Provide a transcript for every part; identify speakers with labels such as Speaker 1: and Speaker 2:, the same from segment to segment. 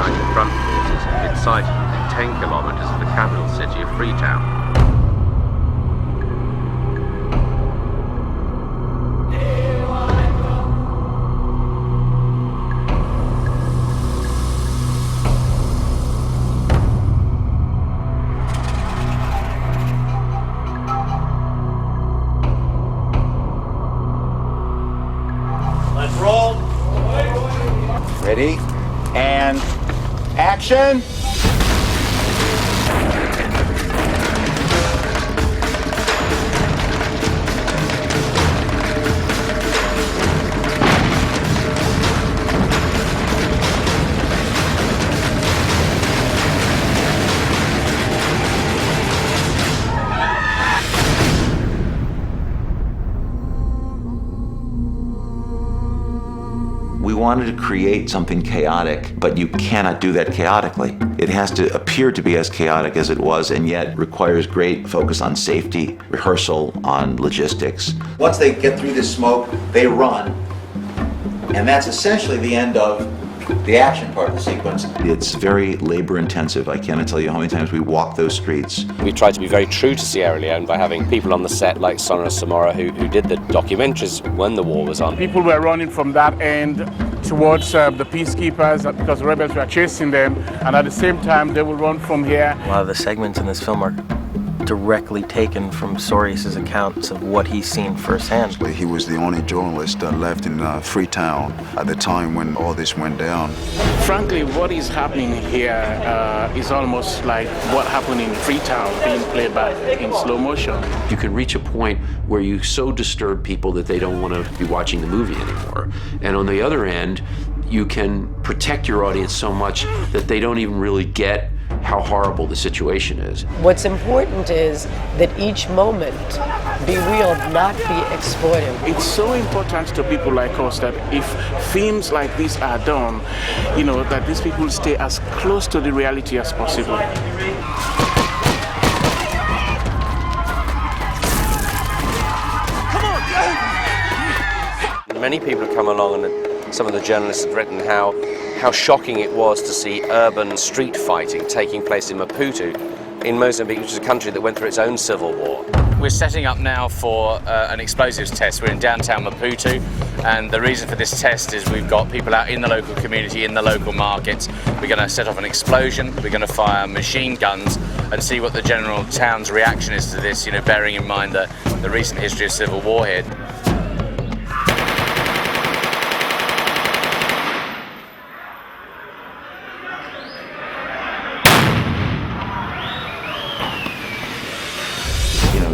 Speaker 1: United Front forces had been sighted within 10 kilometers of the capital city of Freetown.
Speaker 2: Ready? And action!
Speaker 3: We wanted to create something chaotic, but you cannot do that chaotically. It has to appear to be as chaotic as it was, and yet requires great focus on safety, rehearsal, on logistics. Once they get through this smoke, they run, and that's essentially the end of the action part of the sequence. It's very labor intensive. I cannot tell you how many times we walk those streets.
Speaker 4: We tried to be very true to Sierra Leone by having people on the set like Sonora Samora who did the documentaries when the war was on.
Speaker 5: People were running from that end towards the peacekeepers because the rebels were chasing them, and at the same time they will run from here.
Speaker 6: A lot of the segments in this film are directly taken from Sorius's accounts of what he's seen firsthand.
Speaker 7: He was the only journalist left in Freetown at the time when all this went down.
Speaker 5: Frankly, what is happening here is almost like what happened in Freetown being played back in slow motion.
Speaker 8: You can reach a point where you so disturb people that they don't want to be watching the movie anymore. And on the other end, you can protect your audience so much that they don't even really get how horrible the situation is.
Speaker 9: What's important is that each moment be real, not be exploited.
Speaker 5: It's so important to people like us that if films like this are done, you know, that these people stay as close to the reality as possible.
Speaker 4: Many people have come along, and some of the journalists have written how shocking it was to see urban street fighting taking place in Maputo, in Mozambique, which is a country that went through its own civil war. We're setting up now for an explosives test. We're in downtown Maputo, and the reason for this test is we've got people out in the local community, in the local markets. We're going to set off an explosion, we're going to fire machine guns and see what the general town's reaction is to this, you know, bearing in mind the recent history of civil war here.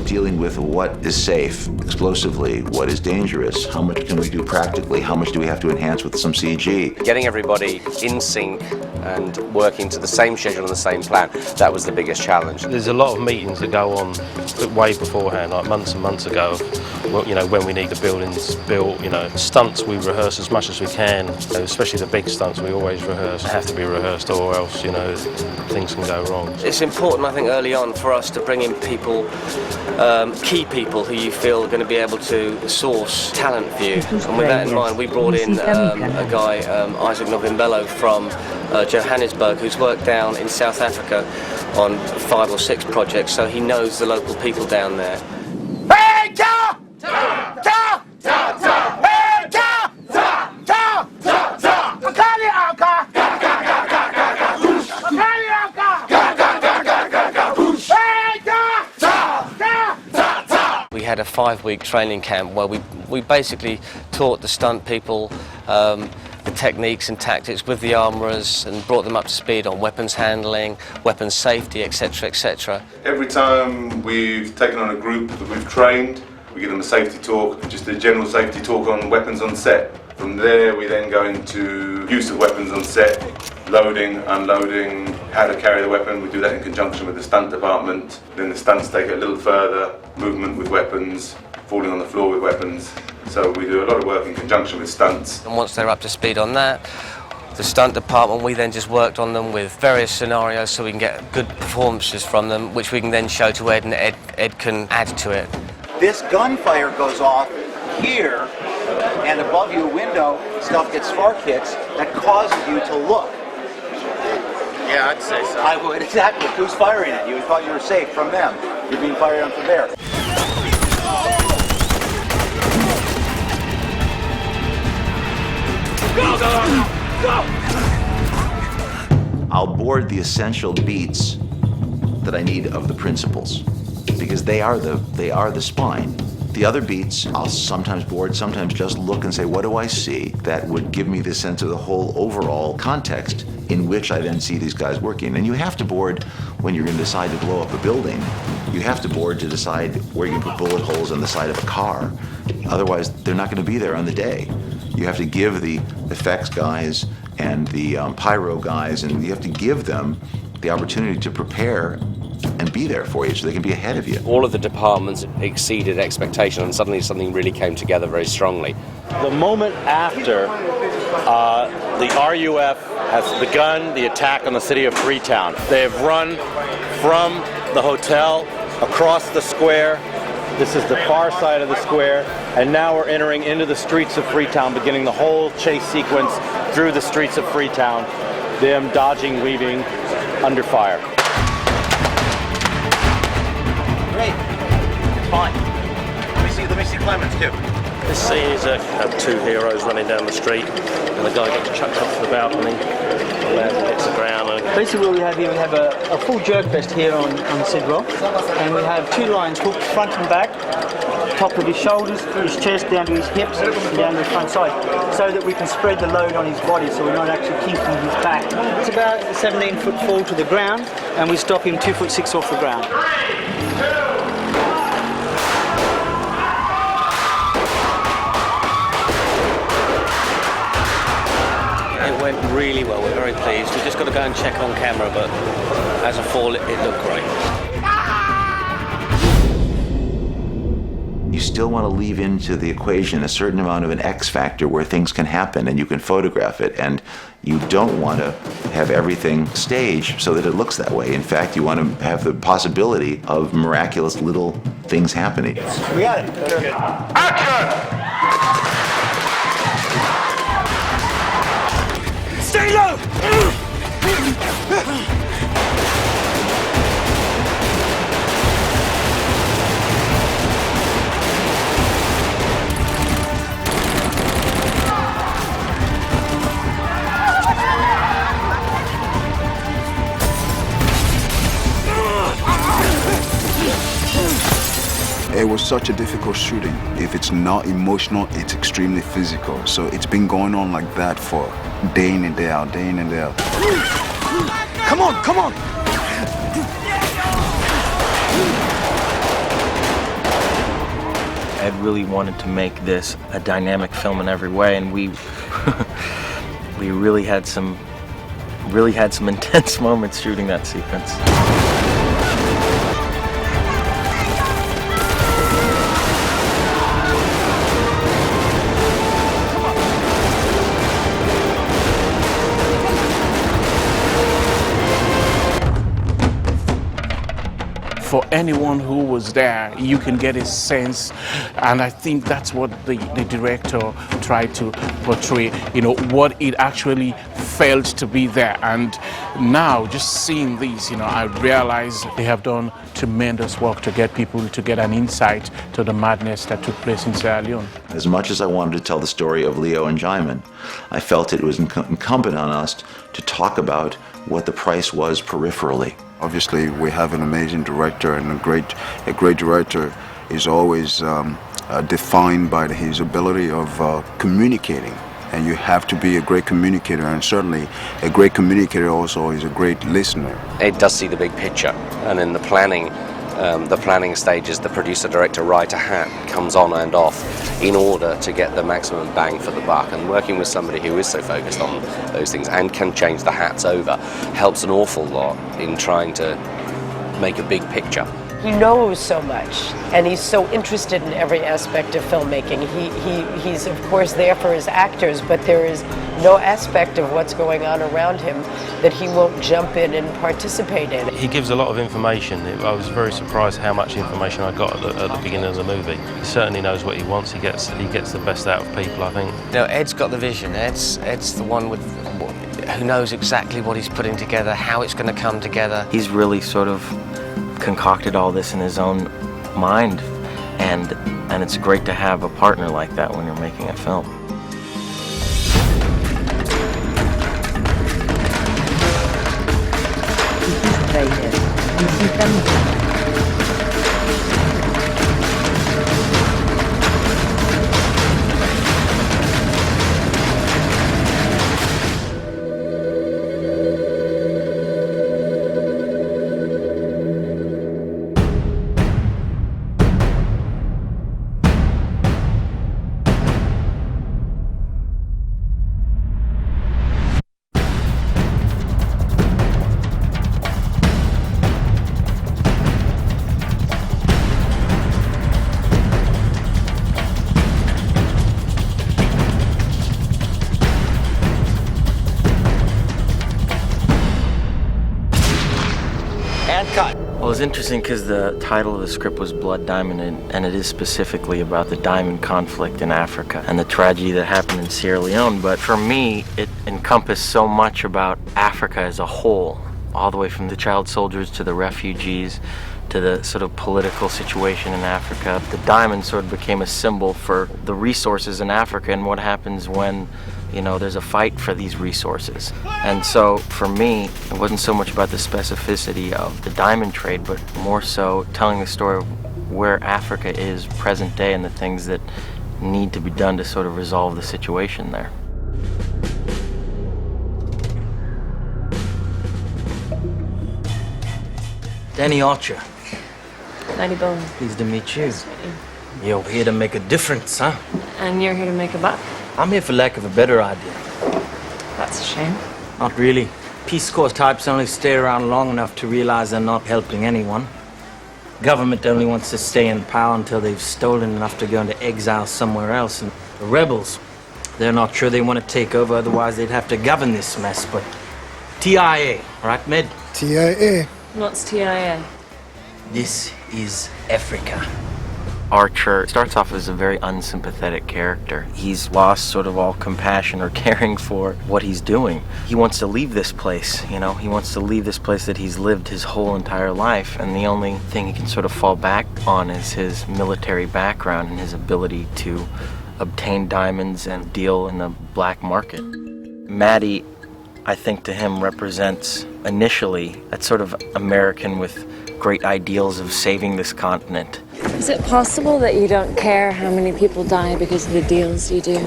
Speaker 3: Dealing with what is safe explosively, what is dangerous, how much can we do practically, how much do we have to enhance with some CG.
Speaker 4: Getting everybody in sync and working to the same schedule and the same plan, that was the biggest challenge.
Speaker 6: There's a lot of meetings that go on way beforehand, like months and months ago, you know, when we need the buildings built, you know. Stunts we rehearse as much as we can, especially the big stunts we always rehearse. They have to be rehearsed or else, you know, things can go wrong.
Speaker 10: It's important, I think, early on for us to bring in people, key people who you feel are going to be able to source talent for you. And with that in mind, we brought in a guy, Isaac Novimbello from Johannesburg, who's worked down in South Africa on 5 or 6 projects, so he knows the local people down there.
Speaker 2: Hey, ta! Ta! Ta! Ta! Ta! Hey, ta! Ta! Ta! Ta! Ta! Akali Aka! Ga ga ga ga ga ga! Akali Aka! Ga ga ga ga ga ga! Hey, ta! Ta! Ta! Ta! Ta!
Speaker 10: We had a 5-week training camp where we basically taught the stunt people the techniques and tactics with the armourers and brought them up to speed on weapons handling, weapons safety, etc., etc.
Speaker 11: Every time we've taken on a group that we've trained, we give them a safety talk, just a general safety talk on weapons on set. From there we then go into use of weapons on set, loading, unloading, how to carry the weapon. We do that in conjunction with the stunt department. Then the stunts take it a little further, movement with weapons, falling on the floor with weapons. So we do a lot of work in conjunction with stunts.
Speaker 10: And once they're up to speed on that, the stunt department, we then just worked on them with various scenarios so we can get good performances from them, which we can then show to Ed, and Ed can add to it.
Speaker 2: This gunfire goes off here, and above you a window, stuff gets spark hits that causes you to look.
Speaker 12: I'd say so.
Speaker 13: I would, exactly. Who's firing at you? You thought you were safe from them. You're being fired on from there.
Speaker 12: Go, go, go!
Speaker 3: I'll board the essential beats that I need of the principles, because they are the spine. The other beats, I'll sometimes board, sometimes just look and say, what do I see that would give me the sense of the whole overall context in which I then see these guys working. And you have to board when you're going to decide to blow up a building. You have to board to decide where you can put bullet holes on the side of a car. Otherwise, they're not going to be there on the day. You have to give the effects guys and the pyro guys, and you have to give them the opportunity to prepare and be there for you so they can be ahead of you.
Speaker 4: All of the departments exceeded expectation, and suddenly something really came together very strongly.
Speaker 14: The moment after the RUF has begun the attack on the city of Freetown, they have run from the hotel across the square. This is the far side of the square, and now we're entering into the streets of Freetown, beginning the whole chase sequence through the streets of Freetown, them dodging, weaving, under fire.
Speaker 13: Great. It's fine. Let me see Clemens too.
Speaker 6: This scene is two heroes running down the street, and the guy gets chucked off the balcony, and lands and hits the ground.
Speaker 15: Basically what we have here, we have a full jerk vest here on Sidwell, and we have two lines hooked front and back, top of his shoulders, his chest, down to his hips, and down to the front side, so that we can spread the load on his body, so we're not actually kinking his back. It's about a 17-foot fall to the ground, and we stop him 2'6" off the ground.
Speaker 10: It went really well, we're very pleased. We've just got to go and check on camera, but as a fall, it looked great.
Speaker 3: You still want to leave into the equation a certain amount of an X factor where things can happen and you can photograph it, and you don't want to have everything staged so that it looks that way. In fact, you want to have the possibility of miraculous little things happening.
Speaker 13: We got it.
Speaker 12: Action! Stay low!
Speaker 7: It was such a difficult shooting. If it's not emotional, it's extremely physical. So it's been going on like that for day in and day out, day in and day out.
Speaker 12: Come on, come on!
Speaker 16: Ed really wanted to make this a dynamic film in every way, and we we really had some intense moments shooting that sequence.
Speaker 5: For anyone who was there, you can get a sense, and I think that's what the director tried to portray, what it actually felt to be there. And now, just seeing these, I realize they have done tremendous work to get people to get an insight to the madness that took place in Sierra Leone.
Speaker 3: As much as I wanted to tell the story of Leo and Jaimin, I felt it was incumbent on us to talk about what the price was peripherally.
Speaker 7: Obviously, we have an amazing director, and a great director is always defined by his ability of communicating. And you have to be a great communicator, and certainly a great communicator also is a great listener.
Speaker 4: It does see the big picture, and in the planning stages, the producer-director writer hat comes on and off in order to get the maximum bang for the buck. And working with somebody who is so focused on those things and can change the hats over helps an awful lot in trying to make a big picture.
Speaker 9: He knows so much, and he's so interested in every aspect of filmmaking. He's of course there for his actors, but there is no aspect of what's going on around him that he won't jump in and participate in.
Speaker 6: He gives a lot of information. I was very surprised how much information I got at the beginning of the movie. He certainly knows what he wants. He gets the best out of people, I think.
Speaker 10: Ed's got the vision. Ed's the one with who knows exactly what he's putting together, how it's going to come together.
Speaker 16: He's really sort of concocted all this in his own mind, and it's great to have a partner like that when you're making a film. Well, it's interesting because the title of the script was Blood Diamond, and it is specifically about the diamond conflict in Africa and the tragedy that happened in Sierra Leone. But for me, it encompassed so much about Africa as a whole, all the way from the child soldiers to the refugees to the sort of political situation in Africa. The diamond sort of became a symbol for the resources in Africa and what happens when, you know, there's a fight for these resources. And so for me, it wasn't so much about the specificity of the diamond trade, but more so telling the story of where Africa is present day and the things that need to be done to sort of resolve the situation there.
Speaker 17: Danny Archer.
Speaker 18: Nighty Bone.
Speaker 17: Pleased to meet you. You're here to make a difference, huh?
Speaker 18: And you're here to make a buck?
Speaker 17: I'm here for lack of a better idea.
Speaker 18: That's a shame.
Speaker 17: Not really. Peace Corps types only stay around long enough to realize they're not helping anyone. Government only wants to stay in power until they've stolen enough to go into exile somewhere else. And the rebels, they're not sure they want to take over, otherwise they'd have to govern this mess. But TIA, right, Med?
Speaker 2: TIA.
Speaker 18: What's TIA?
Speaker 17: This is Africa.
Speaker 16: Archer starts off as a very unsympathetic character. He's lost sort of all compassion or caring for what he's doing. He wants to leave this place, you know? He wants to leave this place that he's lived his whole entire life, and the only thing he can sort of fall back on is his military background and his ability to obtain diamonds and deal in the black market. Maddie, I think to him, represents initially that sort of American with great ideals of saving this continent.
Speaker 18: Is it possible that you don't care how many people die because of the deals you do?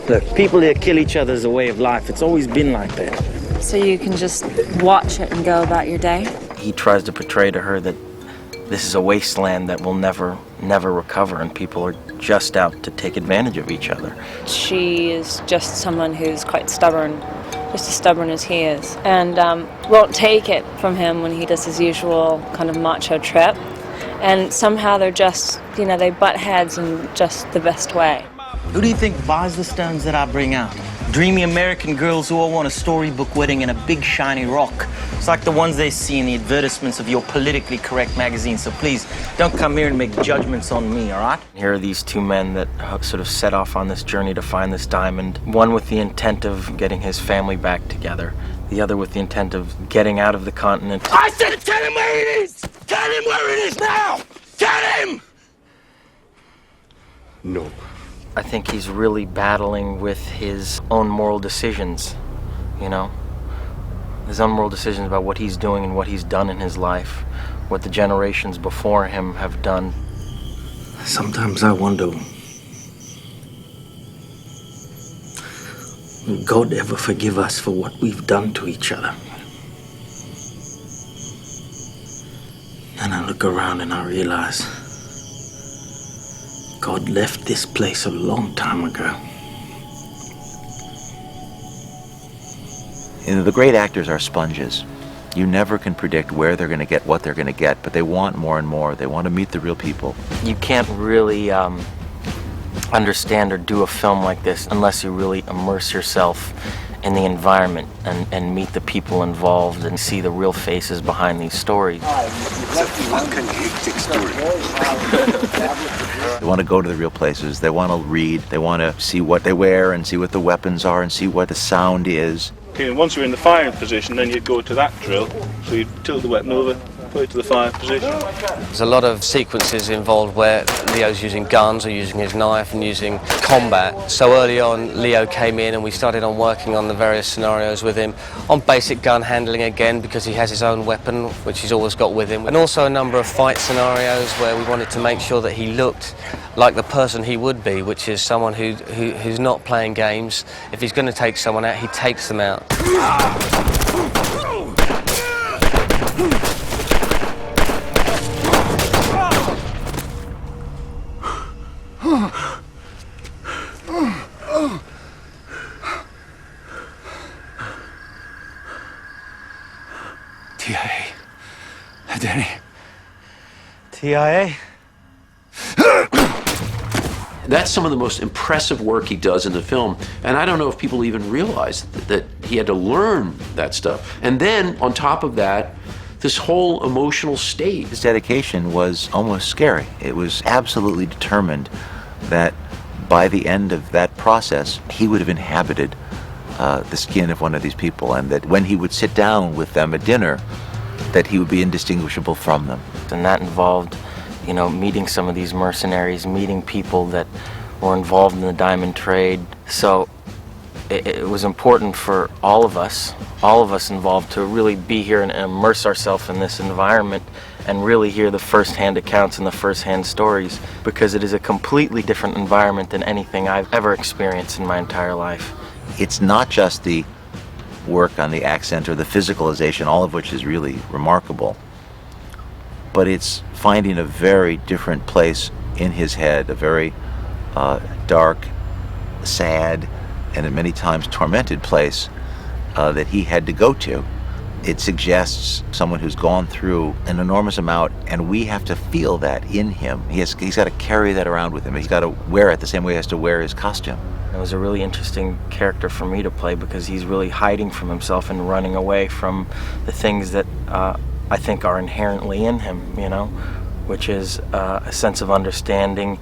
Speaker 17: Look, people here kill each other as a way of life. It's always been like that.
Speaker 18: So you can just watch it and go about your day?
Speaker 16: He tries to portray to her that this is a wasteland that will never recover, and people are just out to take advantage of each other.
Speaker 18: She is just someone who's quite stubborn, just as stubborn as he is, and won't take it from him when he does his usual kind of macho trip. And somehow they're just, you know, they butt heads in just the best way.
Speaker 17: Who do you think buys the stones that I bring out? Dreamy American girls who all want a storybook wedding and a big shiny rock. It's like the ones they see in the advertisements of your politically correct magazine. So please, don't come here and make judgments on me, all right?
Speaker 16: Here are these two men that sort of set off on this journey to find this diamond. One with the intent of getting his family back together. The other with the intent of getting out of the continent.
Speaker 12: I said tell him where it is! Tell him where it is now! Tell him!
Speaker 16: No. I think he's really battling with his own moral decisions, you know? His own moral decisions about what he's doing and what he's done in his life, what the generations before him have done.
Speaker 17: Sometimes I wonder, will God ever forgive us for what we've done to each other? And I look around and I realize God left this place a long time ago.
Speaker 3: You know, the great actors are sponges. You never can predict where they're going to get what they're going to get, but they want more and more. They want to meet the real people.
Speaker 16: You can't really understand or do a film like this unless you really immerse yourself in the environment and meet the people involved and see the real faces behind these stories.
Speaker 12: It's a fucking hectic story.
Speaker 3: They want to go to the real places. They want to read. They want to see what they wear and see what the weapons are and see what the sound is.
Speaker 19: Okay, once you're in the firing position, then you'd go to that drill. So you'd tilt the weapon over, put it to the fire position.
Speaker 10: There's a lot of sequences involved where Leo's using guns or using his knife and using combat. So early on, Leo came in and we started on working on the various scenarios with him on basic gun handling again, because he has his own weapon, which he's always got with him. And also a number of fight scenarios where we wanted to make sure that he looked like the person he would be, which is someone who's not playing games. If he's going to take someone out, he takes them out.
Speaker 12: TIA. Danny.
Speaker 17: TIA?
Speaker 8: That's some of the most impressive work he does in the film, and I don't know if people even realize that he had to learn that stuff. And then, on top of that, this whole emotional state.
Speaker 3: His dedication was almost scary. It was absolutely determined that by the end of that process, he would have inhabited the skin of one of these people, and that when he would sit down with them at dinner, that he would be indistinguishable from them.
Speaker 16: And that involved, you know, meeting some of these mercenaries, meeting people that were involved in the diamond trade. So it was important for all of us involved, to really be here and immerse ourselves in this environment and really hear the first-hand accounts and the first-hand stories, because it is a completely different environment than anything I've ever experienced in my entire life.
Speaker 3: It's not just the work on the accent or the physicalization, all of which is really remarkable, but it's finding a very different place in his head, a very dark, sad, and many times tormented place that he had to go to. It suggests someone who's gone through an enormous amount, and we have to feel that in him. He's got to carry that around with him. He's got to wear it the same way he has to wear his costume.
Speaker 16: It was a really interesting character for me to play, because he's really hiding from himself and running away from the things that I think are inherently in him, you know, which is a sense of understanding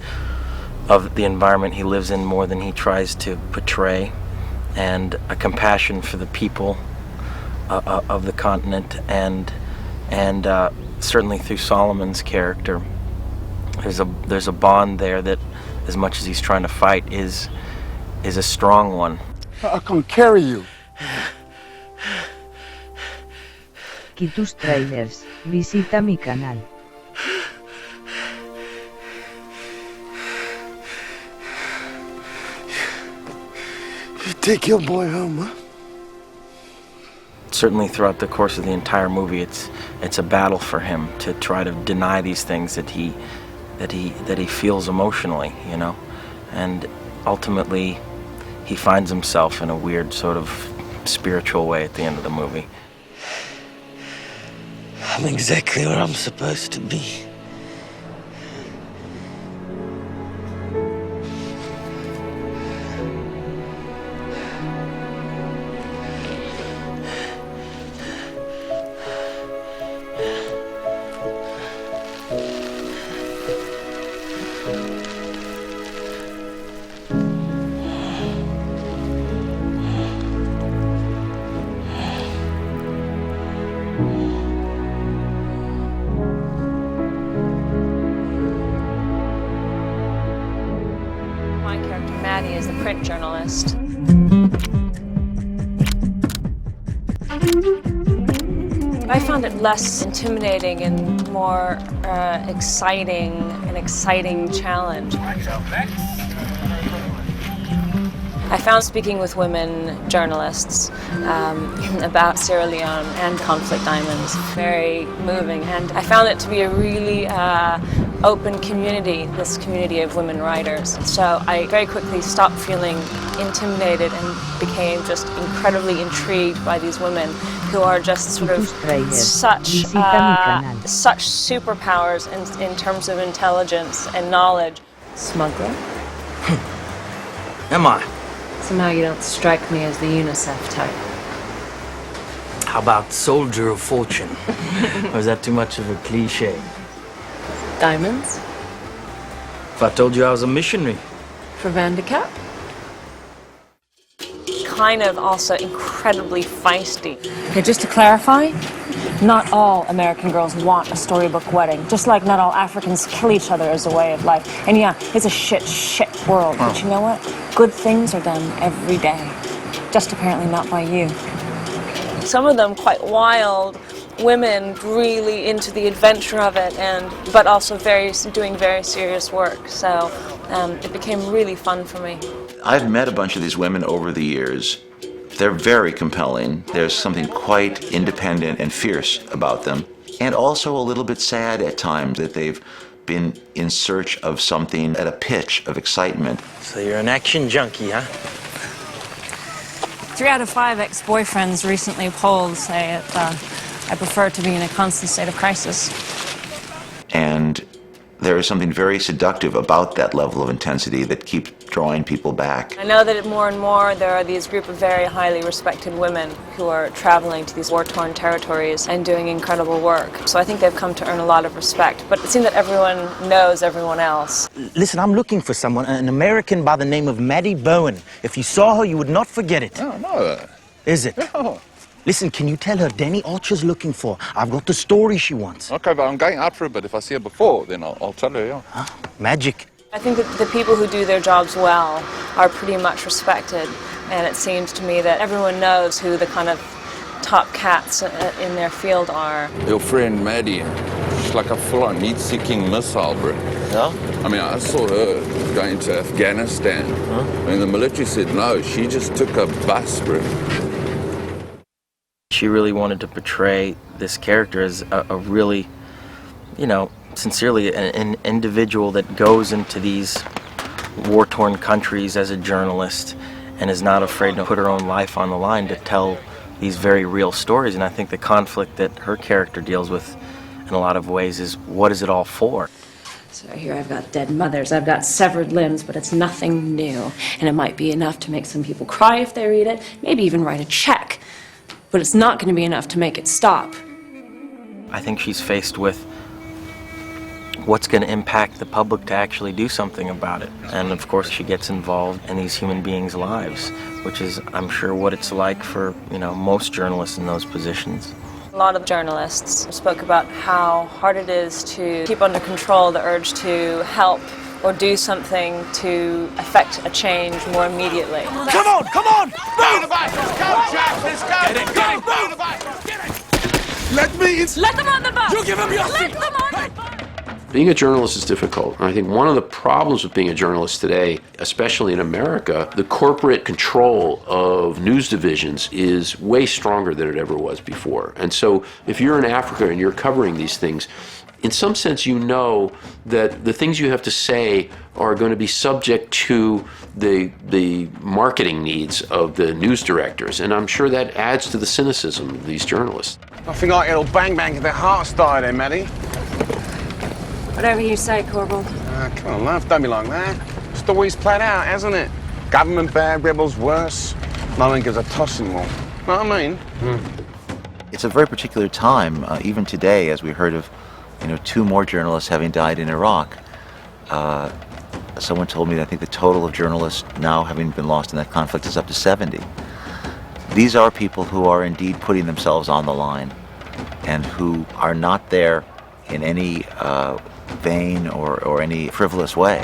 Speaker 16: of the environment he lives in more than he tries to portray, and a compassion for the people of the continent, and certainly through Solomon's character, there's a bond there that, as much as he's trying to fight, is a strong one.
Speaker 12: I can carry you.
Speaker 20: Tus trailers, visita mi canal.
Speaker 12: You take your boy home, huh?
Speaker 16: Certainly throughout the course of the entire movie, it's a battle for him to try to deny these things that he feels emotionally, you know, and ultimately he finds himself in a weird sort of spiritual way at the end of the movie.
Speaker 12: I'm exactly where I'm supposed to be.
Speaker 18: Maddie is the print journalist. I found it less intimidating and more an exciting challenge. I found speaking with women journalists about Sierra Leone and conflict diamonds very moving, and I found it to be a really open community, this community of women writers. So I very quickly stopped feeling intimidated and became just incredibly intrigued by these women who are just sort of such superpowers in terms of intelligence and knowledge.
Speaker 9: Smuggler?
Speaker 17: Am I?
Speaker 9: Somehow you don't strike me as the UNICEF type.
Speaker 17: How about soldier of fortune? Or is that too much of a cliche?
Speaker 9: Diamonds?
Speaker 17: If I told you I was a missionary.
Speaker 9: For Van de Kaap?
Speaker 18: kind of also incredibly feisty. Okay, just to clarify, not all American girls want a storybook wedding, just like not all Africans kill each other as a way of life. And yeah, it's a shit world, but you know what? Good things are done every day, just apparently not by you. Some of them quite wild, women really into the adventure of it, but also doing very serious work. So it became really fun for me.
Speaker 3: I've met a bunch of these women over the years. They're very compelling. There's something quite independent and fierce about them, and also a little bit sad at times that they've been in search of something at a pitch of excitement.
Speaker 17: So you're an action junkie, huh?
Speaker 18: 3 out of 5 ex-boyfriends recently polled say that I prefer to be in a constant state of crisis.
Speaker 3: And there is something very seductive about that level of intensity that keeps drawing people back.
Speaker 18: I know that more and more there are these group of very highly respected women who are traveling to these war-torn territories and doing incredible work. So I think they've come to earn a lot of respect. But it seems that everyone knows everyone else.
Speaker 17: Listen, I'm looking for someone, an American by the name of Maddie Bowen. If you saw her, you would not forget it.
Speaker 21: Oh, no.
Speaker 17: Is it?
Speaker 21: Oh.
Speaker 17: Listen, can you tell her Danny Archer's looking for? I've got the story she wants.
Speaker 21: Okay, but I'm going out for a bit. If I see her before, then I'll tell her, yeah.
Speaker 17: Huh? Magic.
Speaker 18: I think that the people who do their jobs well are pretty much respected, and it seems to me that everyone knows who the kind of top cats in their field are.
Speaker 21: Your friend Maddie, she's like a full-on heat-seeking missile, bro.
Speaker 17: Yeah?
Speaker 21: I mean, I saw her going to Afghanistan, and the military said no. She just took a bus, bro.
Speaker 16: She really wanted to portray this character as a really, you know, sincerely an individual that goes into these war-torn countries as a journalist and is not afraid to put her own life on the line to tell these very real stories. And I think the conflict that her character deals with in a lot of ways is, what is it all for?
Speaker 18: So here I've got dead mothers, I've got severed limbs, but it's nothing new. And it might be enough to make some people cry if they read it, maybe even write a check. But it's not going to be enough to make it stop.
Speaker 16: I think she's faced with what's going to impact the public to actually do something about it. And of course she gets involved in these human beings' lives, which is, I'm sure, what it's like for, you know, most journalists in those positions.
Speaker 18: A lot of journalists spoke about how hard it is to keep under control the urge to help or do something to affect a change more immediately.
Speaker 12: Come on, come on! Move! Let's go, Jack! Let's go! Get it, go! Move! Get it! Let me in!
Speaker 18: Let them on the bus!
Speaker 12: You give him your
Speaker 18: Let them on the bus!
Speaker 8: Being a journalist is difficult. And I think one of the problems with being a journalist today, especially in America, the corporate control of news divisions is way stronger than it ever was before. And so if you're in Africa and you're covering these things, in some sense you know that the things you have to say are going to be subject to the marketing needs of the news directors. And I'm sure that adds to the cynicism of these journalists.
Speaker 22: I think I it'll bang if their hearts die then, Maddie.
Speaker 18: Whatever you say, Corporal.
Speaker 22: Come on, love, don't be like that. Story's played out, hasn't it? Government bad, rebels worse. No one gives a toss anymore. Know what I mean?
Speaker 3: It's a very particular time, even today, as we heard of, 2 more journalists having died in Iraq. Someone told me that I think the total of journalists now having been lost in that conflict is up to 70. These are people who are indeed putting themselves on the line and who are not there in any vain or any frivolous way.